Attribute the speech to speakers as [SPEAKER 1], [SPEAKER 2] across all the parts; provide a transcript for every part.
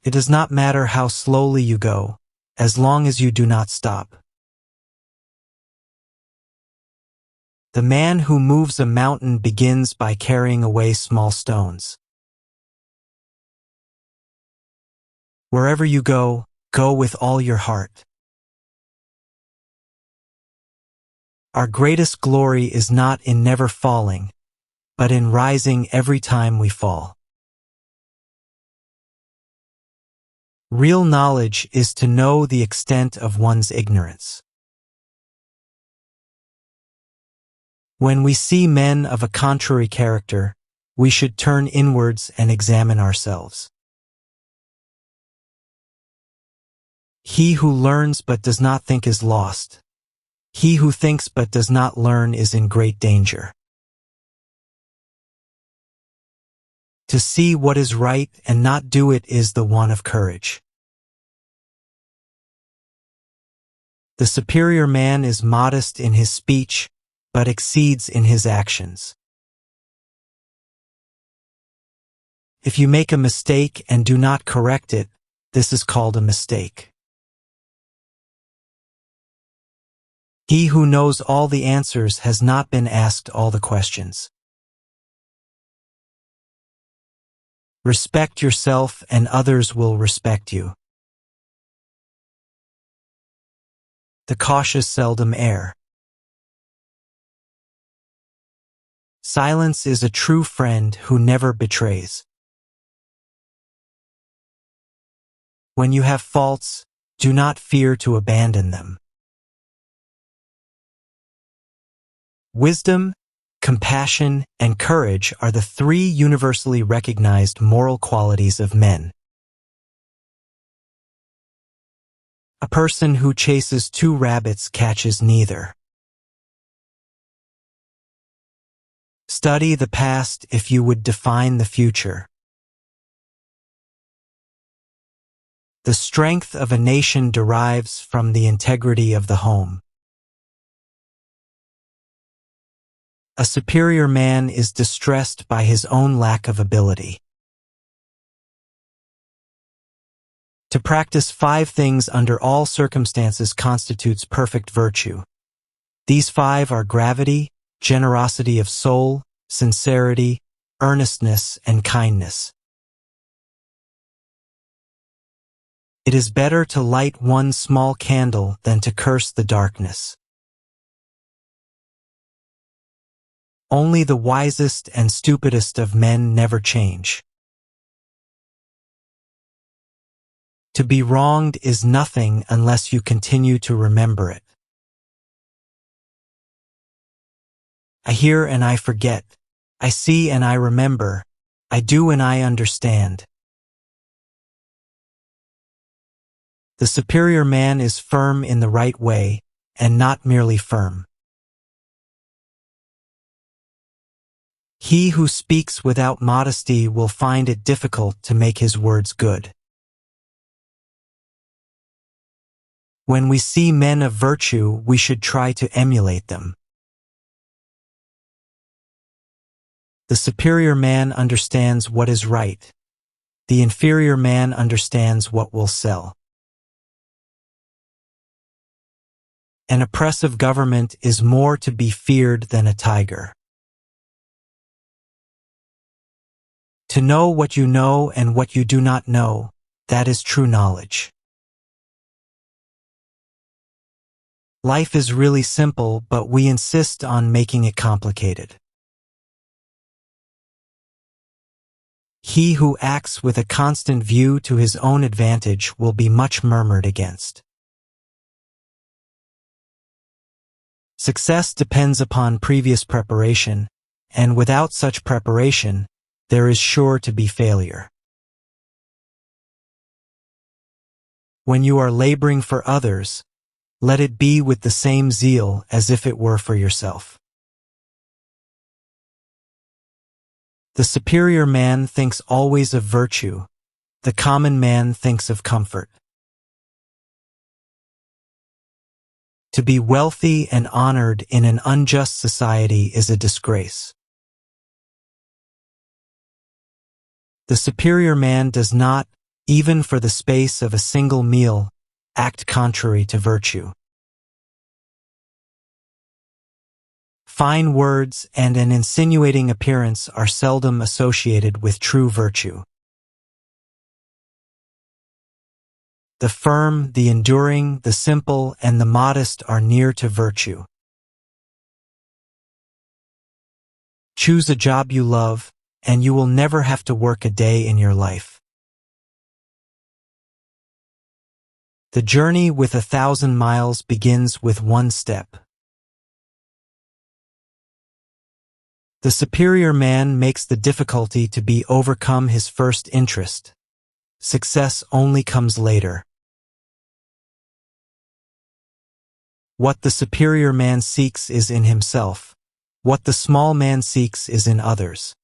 [SPEAKER 1] It does not matter how slowly you go, as long as you do not stop. The man who moves a mountain begins by carrying away small stones. Wherever you go, go with all your heart. Our greatest glory is not in never falling, but in rising every time we fall. Real knowledge is to know the extent of one's ignorance. When we see men of a contrary character, we should turn inwards and examine ourselves. He who learns but does not think is lost. He who thinks but does not learn is in great danger. To see what is right and not do it is the one of courage. The superior man is modest in his speech, but exceeds in his actions. If you make a mistake and do not correct it, this is called a mistake. He who knows all the answers has not been asked all the questions. Respect yourself and others will respect you. The cautious seldom err. Silence is a true friend who never betrays. When you have faults, do not fear to abandon them. Wisdom, compassion, and courage are the three universally recognized moral qualities of men. A person who chases two rabbits catches neither. Study the past if you would define the future. The strength of a nation derives from the integrity of the home. A superior man is distressed by his own lack of ability. To practice 5 things under all circumstances constitutes perfect virtue. These 5 are gravity, generosity of soul, sincerity, earnestness, and kindness. It is better to light one small candle than to curse the darkness. Only the wisest and stupidest of men never change. To be wronged is nothing unless you continue to remember it. I hear and I forget. I see and I remember. I do and I understand. The superior man is firm in the right way, and not merely firm. He who speaks without modesty will find it difficult to make his words good. When we see men of virtue, we should try to emulate them. The superior man understands what is right. The inferior man understands what will sell. An oppressive government is more to be feared than a tiger. To know what you know and what you do not know, that is true knowledge. Life is really simple, but we insist on making it complicated. He who acts with a constant view to his own advantage will be much murmured against. Success depends upon previous preparation, and without such preparation, there is sure to be failure. When you are laboring for others, let it be with the same zeal as if it were for yourself. The superior man thinks always of virtue. The common man thinks of comfort. To be wealthy and honored in an unjust society is a disgrace. The superior man does not, Even for the space of a single meal, act contrary to virtue. Fine words and an insinuating appearance are seldom associated with true virtue. The firm, the enduring, the simple, and the modest are near to virtue. Choose a job you love, and you will never have to work a day in your life. The journey with 1,000 miles begins with one step. The superior man makes the difficulty to be overcome his first interest. Success only comes later. What the superior man seeks is in himself. What the small man seeks is in others.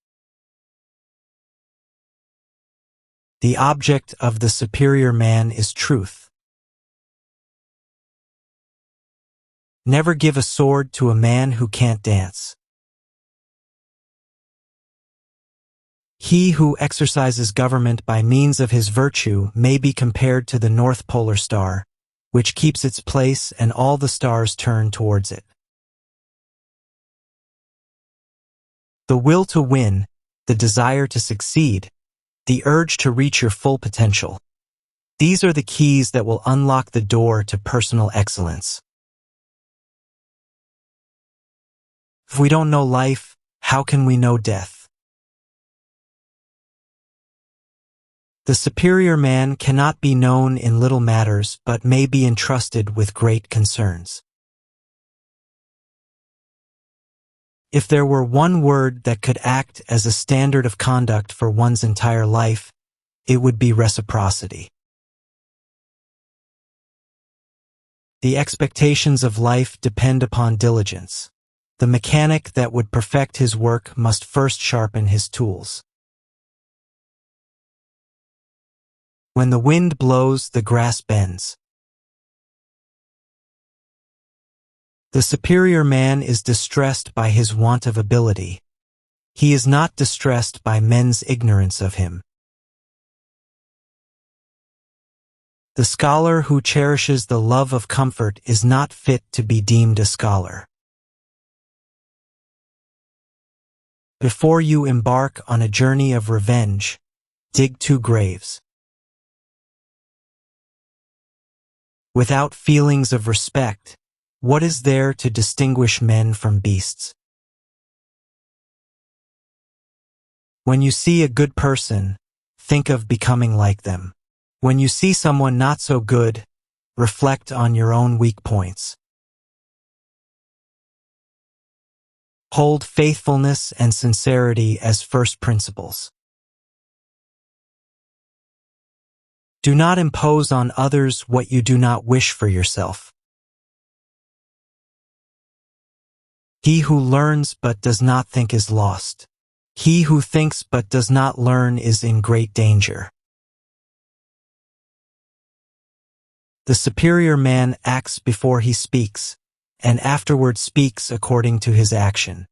[SPEAKER 1] The object of the superior man is truth. Never give a sword to a man who can't dance. He who exercises government by means of his virtue may be compared to the North Polar Star, which keeps its place and all the stars turn towards it. The will to win, the desire to succeed, the urge to reach your full potential. These are the keys that will unlock the door to personal excellence. If we don't know life, how can we know death? The superior man cannot be known in little matters but may be entrusted with great concerns. If there were one word that could act as a standard of conduct for one's entire life, it would be reciprocity. The expectations of life depend upon diligence. The mechanic that would perfect his work must first sharpen his tools. When the wind blows, the grass bends. The superior man is distressed by his want of ability. He is not distressed by men's ignorance of him. The scholar who cherishes the love of comfort is not fit to be deemed a scholar. Before you embark on a journey of revenge, dig 2 graves. Without feelings of respect, what is there to distinguish men from beasts? When you see a good person, think of becoming like them. When you see someone not so good, reflect on your own weak points. Hold faithfulness and sincerity as first principles. Do not impose on others what you do not wish for yourself. He who learns but does not think is lost. He who thinks but does not learn is in great danger. The superior man acts before he speaks, and afterward speaks according to his action.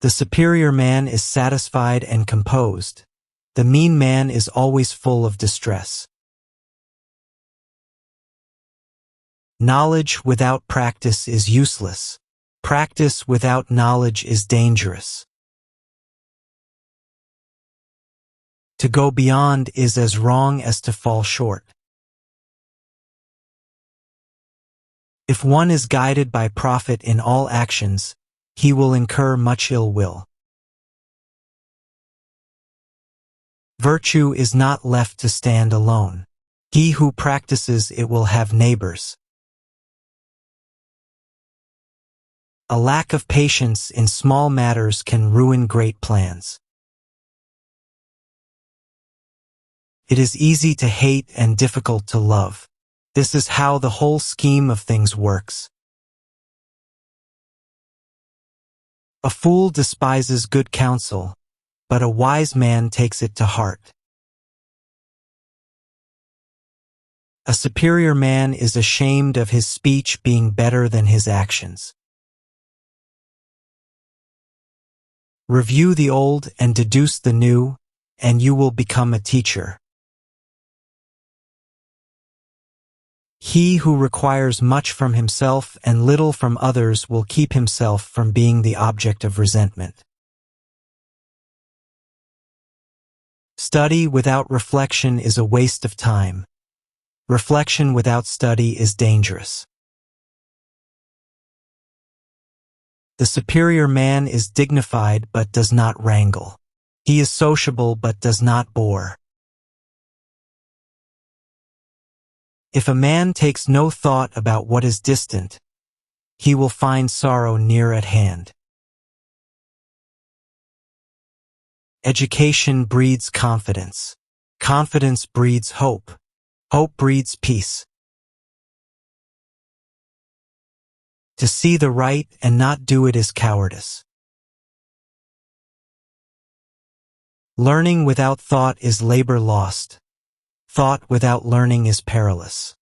[SPEAKER 1] The superior man is satisfied and composed. The mean man is always full of distress. Knowledge without practice is useless. Practice without knowledge is dangerous. To go beyond is as wrong as to fall short. If one is guided by profit in all actions, he will incur much ill will. Virtue is not left to stand alone. He who practices it will have neighbors. A lack of patience in small matters can ruin great plans. It is easy to hate and difficult to love. This is how the whole scheme of things works. A fool despises good counsel, but a wise man takes it to heart. A superior man is ashamed of his speech being better than his actions. Review the old and deduce the new, and you will become a teacher. He who requires much from himself and little from others will keep himself from being the object of resentment. Study without reflection is a waste of time. Reflection without study is dangerous. The superior man is dignified but does not wrangle. He is sociable but does not bore. If a man takes no thought about what is distant, he will find sorrow near at hand. Education breeds confidence. Confidence breeds hope. Hope breeds peace. To see the right and not do it is cowardice. Learning without thought is labor lost. Thought without learning is perilous.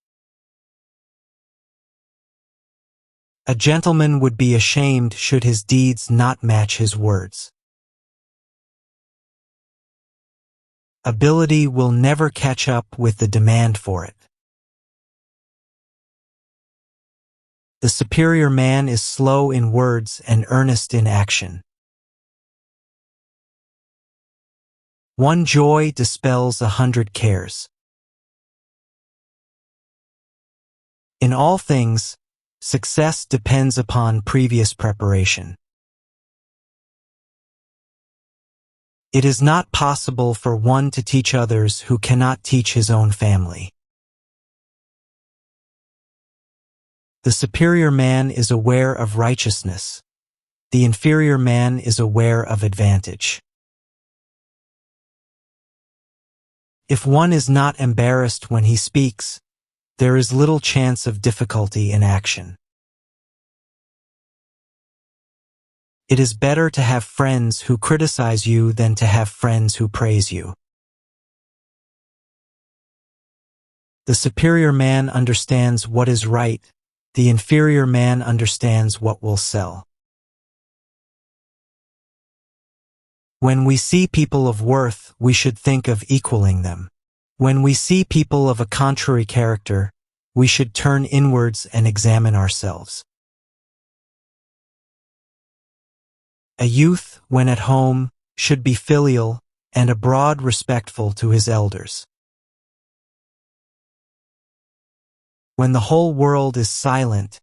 [SPEAKER 1] A gentleman would be ashamed should his deeds not match his words. Ability will never catch up with the demand for it. The superior man is slow in words and earnest in action. One joy dispels 100 cares. In all things, success depends upon previous preparation. It is not possible for one to teach others who cannot teach his own family. The superior man is aware of righteousness. The inferior man is aware of advantage. If one is not embarrassed when he speaks, there is little chance of difficulty in action. It is better to have friends who criticize you than to have friends who praise you. The superior man understands what is right. The inferior man understands what will sell. When we see people of worth, we should think of equaling them. When we see people of a contrary character, we should turn inwards and examine ourselves. A youth, when at home, should be filial and abroad respectful to his elders. When the whole world is silent,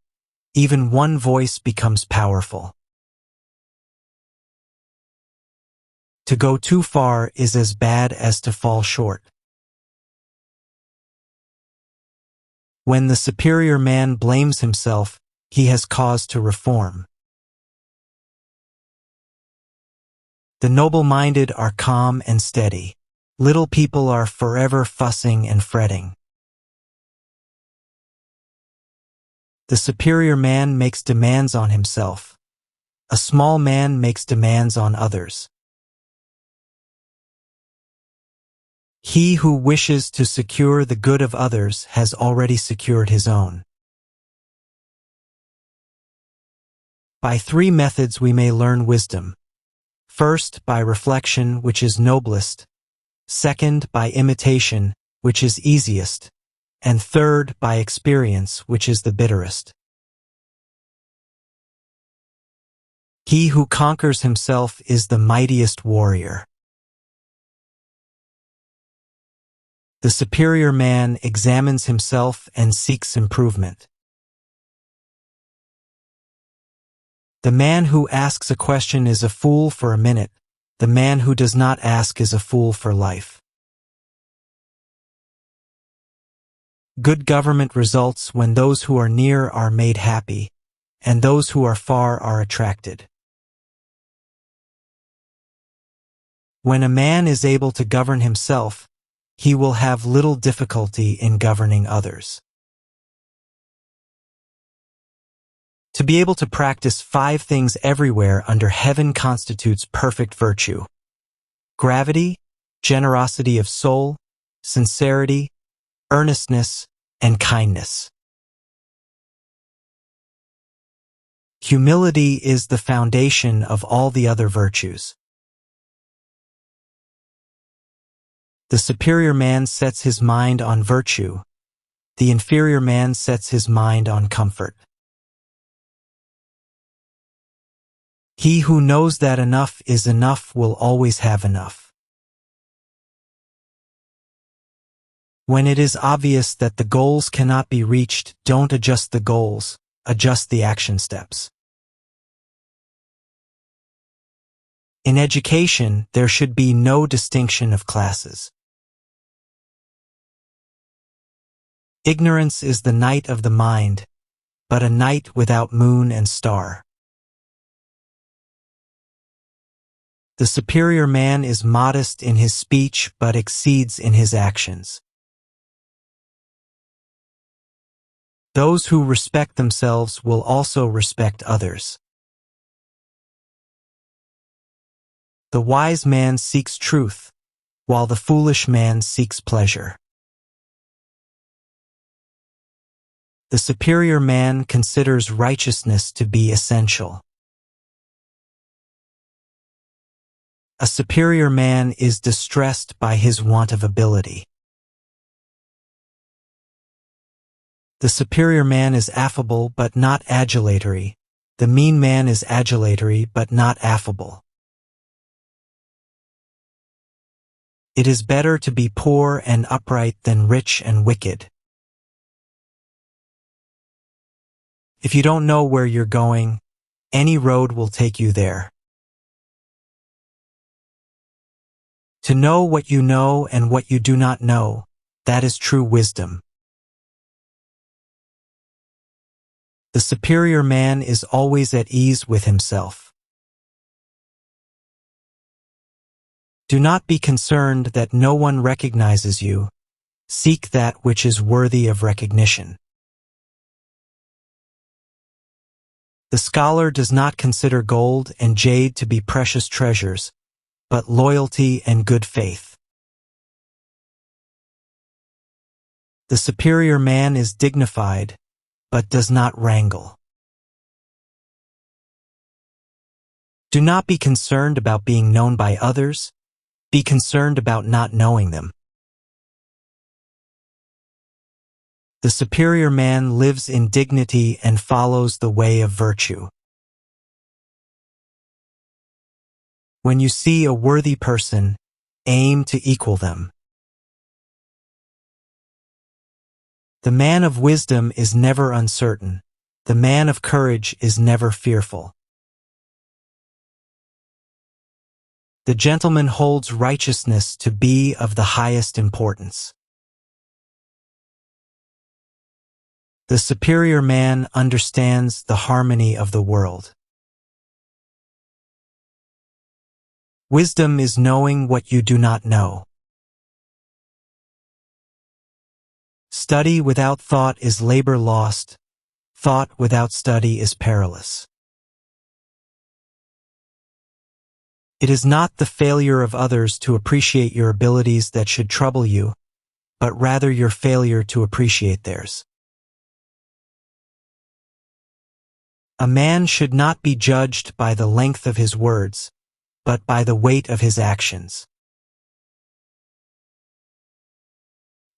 [SPEAKER 1] even one voice becomes powerful. To go too far is as bad as to fall short. When the superior man blames himself, he has cause to reform. The noble-minded are calm and steady. Little people are forever fussing and fretting. The superior man makes demands on himself. A small man makes demands on others. He who wishes to secure the good of others has already secured his own. By 3 methods we may learn wisdom. First, by reflection, which is noblest. Second, by imitation, which is easiest. And third, by experience, which is the bitterest. He who conquers himself is the mightiest warrior. The superior man examines himself and seeks improvement. The man who asks a question is a fool for a minute. The man who does not ask is a fool for life. Good government results when those who are near are made happy, and those who are far are attracted. When a man is able to govern himself, he will have little difficulty in governing others. To be able to practice 5 things everywhere under heaven constitutes perfect virtue: gravity, generosity of soul, sincerity, earnestness, and kindness. Humility is the foundation of all the other virtues. The superior man sets his mind on virtue. The inferior man sets his mind on comfort. He who knows that enough is enough will always have enough. When it is obvious that the goals cannot be reached, don't adjust the goals, adjust the action steps. In education, there should be no distinction of classes. Ignorance is the night of the mind, but a night without moon and star. The superior man is modest in his speech but exceeds in his actions. Those who respect themselves will also respect others. The wise man seeks truth, while the foolish man seeks pleasure. The superior man considers righteousness to be essential. A superior man is distressed by his want of ability. The superior man is affable but not adulatory. The mean man is adulatory but not affable. It is better to be poor and upright than rich and wicked. If you don't know where you're going, any road will take you there. To know what you know and what you do not know, that is true wisdom. The superior man is always at ease with himself. Do not be concerned that no one recognizes you. Seek that which is worthy of recognition. The scholar does not consider gold and jade to be precious treasures, but loyalty and good faith. The superior man is dignified, but does not wrangle. Do not be concerned about being known by others. Be concerned about not knowing them. The superior man lives in dignity and follows the way of virtue. When you see a worthy person, aim to equal them. The man of wisdom is never uncertain. The man of courage is never fearful. The gentleman holds righteousness to be of the highest importance. The superior man understands the harmony of the world. Wisdom is knowing what you do not know. Study without thought is labor lost. Thought without study is perilous. It is not the failure of others to appreciate your abilities that should trouble you, but rather your failure to appreciate theirs. A man should not be judged by the length of his words, but by the weight of his actions.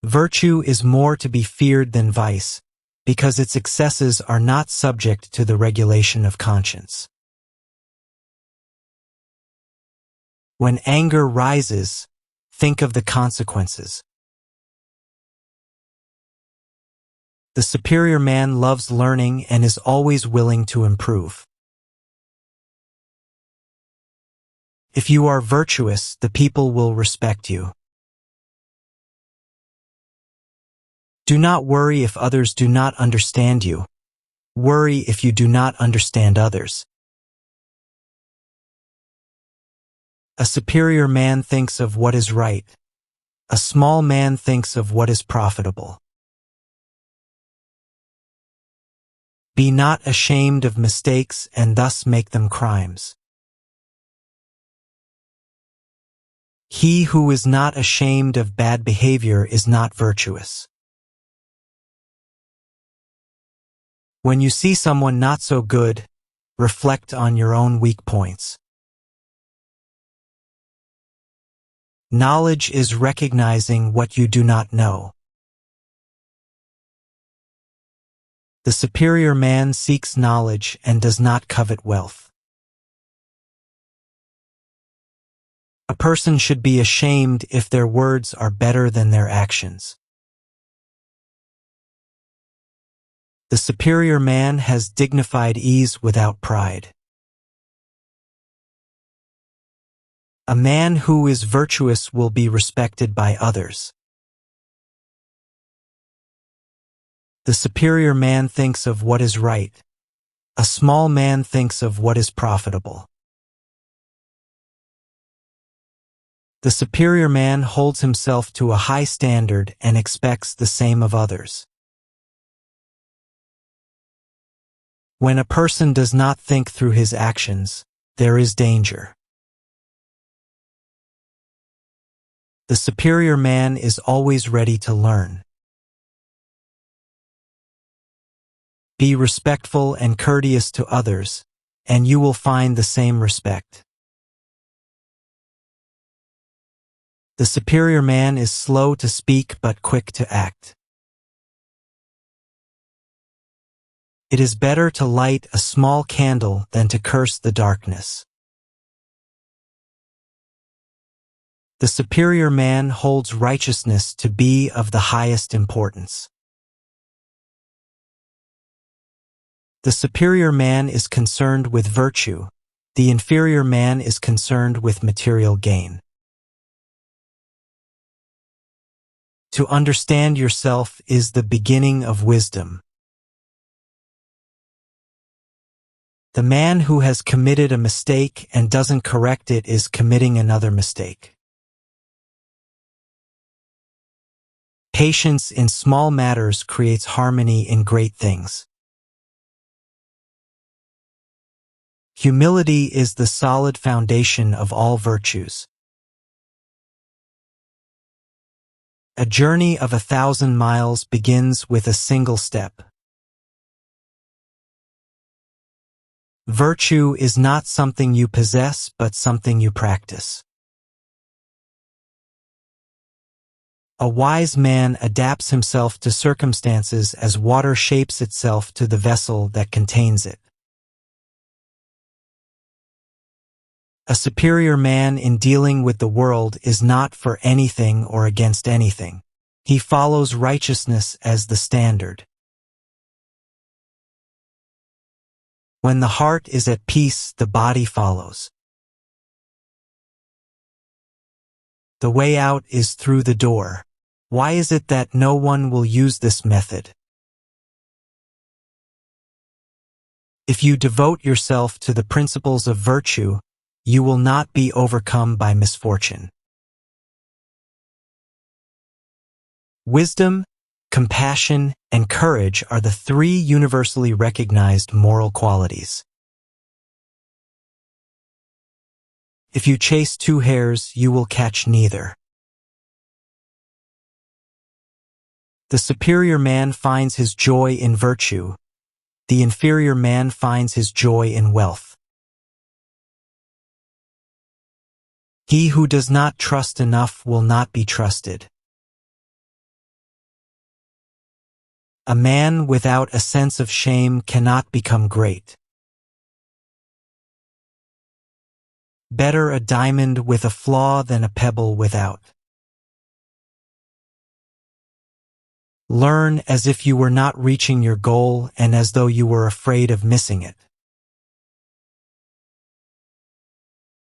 [SPEAKER 1] Virtue is more to be feared than vice, because its excesses are not subject to the regulation of conscience. When anger rises, think of the consequences. The superior man loves learning and is always willing to improve. If you are virtuous, the people will respect you. Do not worry if others do not understand you. Worry if you do not understand others. A superior man thinks of what is right. A small man thinks of what is profitable. Be not ashamed of mistakes and thus make them crimes. He who is not ashamed of bad behavior is not virtuous. When you see someone not so good, reflect on your own weak points. Knowledge is recognizing what you do not know. The superior man seeks knowledge and does not covet wealth. A person should be ashamed if their words are better than their actions. The superior man has dignified ease without pride. A man who is virtuous will be respected by others. The superior man thinks of what is right. A small man thinks of what is profitable. The superior man holds himself to a high standard and expects the same of others. When a person does not think through his actions, there is danger. The superior man is always ready to learn. Be respectful and courteous to others, and you will find the same respect. The superior man is slow to speak but quick to act. It is better to light a small candle than to curse the darkness. The superior man holds righteousness to be of the highest importance. The superior man is concerned with virtue. The inferior man is concerned with material gain. To understand yourself is the beginning of wisdom. The man who has committed a mistake and doesn't correct it is committing another mistake. Patience in small matters creates harmony in great things. Humility is the solid foundation of all virtues. A journey of 1,000 miles begins with a single step. Virtue is not something you possess, but something you practice. A wise man adapts himself to circumstances as water shapes itself to the vessel that contains it. A superior man in dealing with the world is not for anything or against anything. He follows righteousness as the standard. When the heart is at peace, the body follows. The way out is through the door. Why is it that no one will use this method? If you devote yourself to the principles of virtue, you will not be overcome by misfortune. Wisdom, compassion, and courage are the three universally recognized moral qualities. If you chase two hares, you will catch neither. The superior man finds his joy in virtue. The inferior man finds his joy in wealth. He who does not trust enough will not be trusted. A man without a sense of shame cannot become great. Better a diamond with a flaw than a pebble without. Learn as if you were not reaching your goal and as though you were afraid of missing it.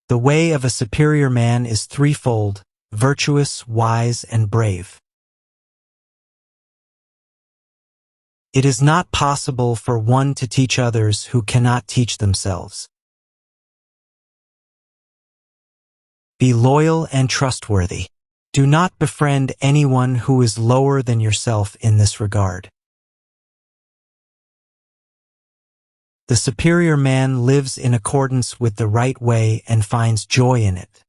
[SPEAKER 1] The way of a superior man is threefold: virtuous, wise, and brave. It is not possible for one to teach others who cannot teach themselves. Be loyal and trustworthy. Do not befriend anyone who is lower than yourself in this regard. The superior man lives in accordance with the right way and finds joy in it.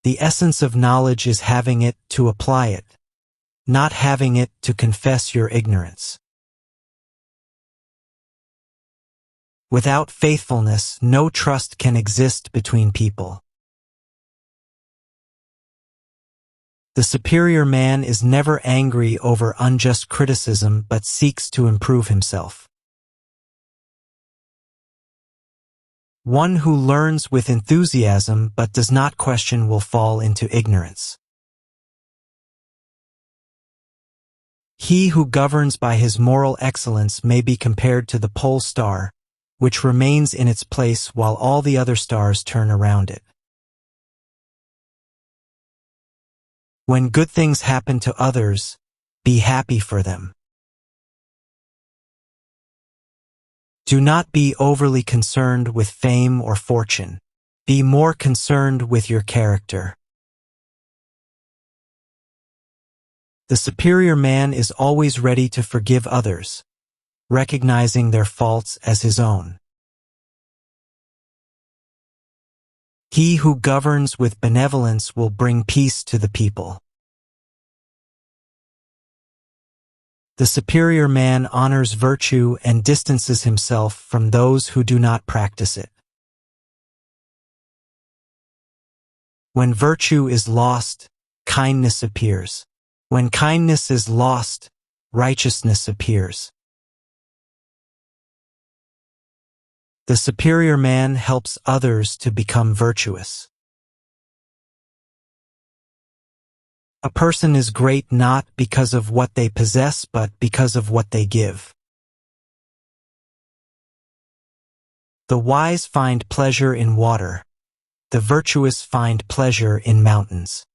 [SPEAKER 1] The essence of knowledge is having it to apply it, not having it, to confess your ignorance. Without faithfulness, no trust can exist between people. The superior man is never angry over unjust criticism but seeks to improve himself. One who learns with enthusiasm but does not question will fall into ignorance. He who governs by his moral excellence may be compared to the pole star, which remains in its place while all the other stars turn around it. When good things happen to others, be happy for them. Do not be overly concerned with fame or fortune. Be more concerned with your character. The superior man is always ready to forgive others, recognizing their faults as his own. He who governs with benevolence will bring peace to the people. The superior man honors virtue and distances himself from those who do not practice it. When virtue is lost, kindness appears. When kindness is lost, righteousness appears. The superior man helps others to become virtuous. A person is great not because of what they possess but because of what they give. The wise find pleasure in water. The virtuous find pleasure in mountains.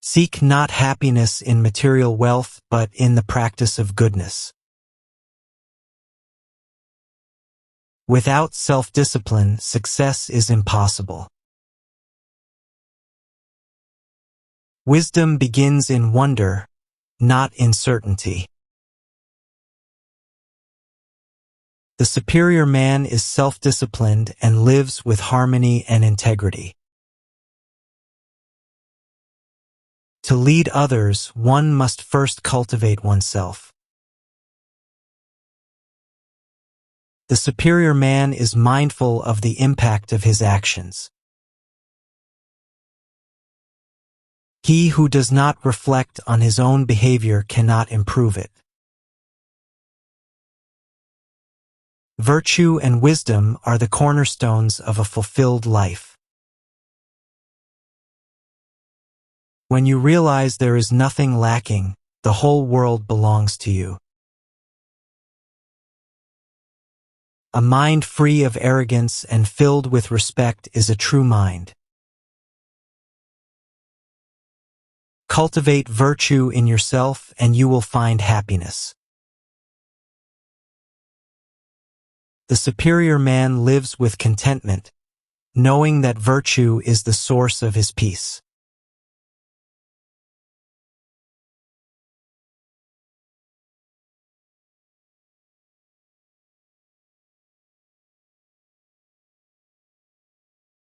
[SPEAKER 1] Seek not happiness in material wealth but in the practice of goodness. Without self-discipline, success is impossible. Wisdom begins in wonder, not in certainty. The superior man is self-disciplined and lives with harmony and integrity. To lead others, one must first cultivate oneself. The superior man is mindful of the impact of his actions. He who does not reflect on his own behavior cannot improve it. Virtue and wisdom are the cornerstones of a fulfilled life. When you realize there is nothing lacking, the whole world belongs to you. A mind free of arrogance and filled with respect is a true mind. Cultivate virtue in yourself and you will find happiness. The superior man lives with contentment, knowing that virtue is the source of his peace.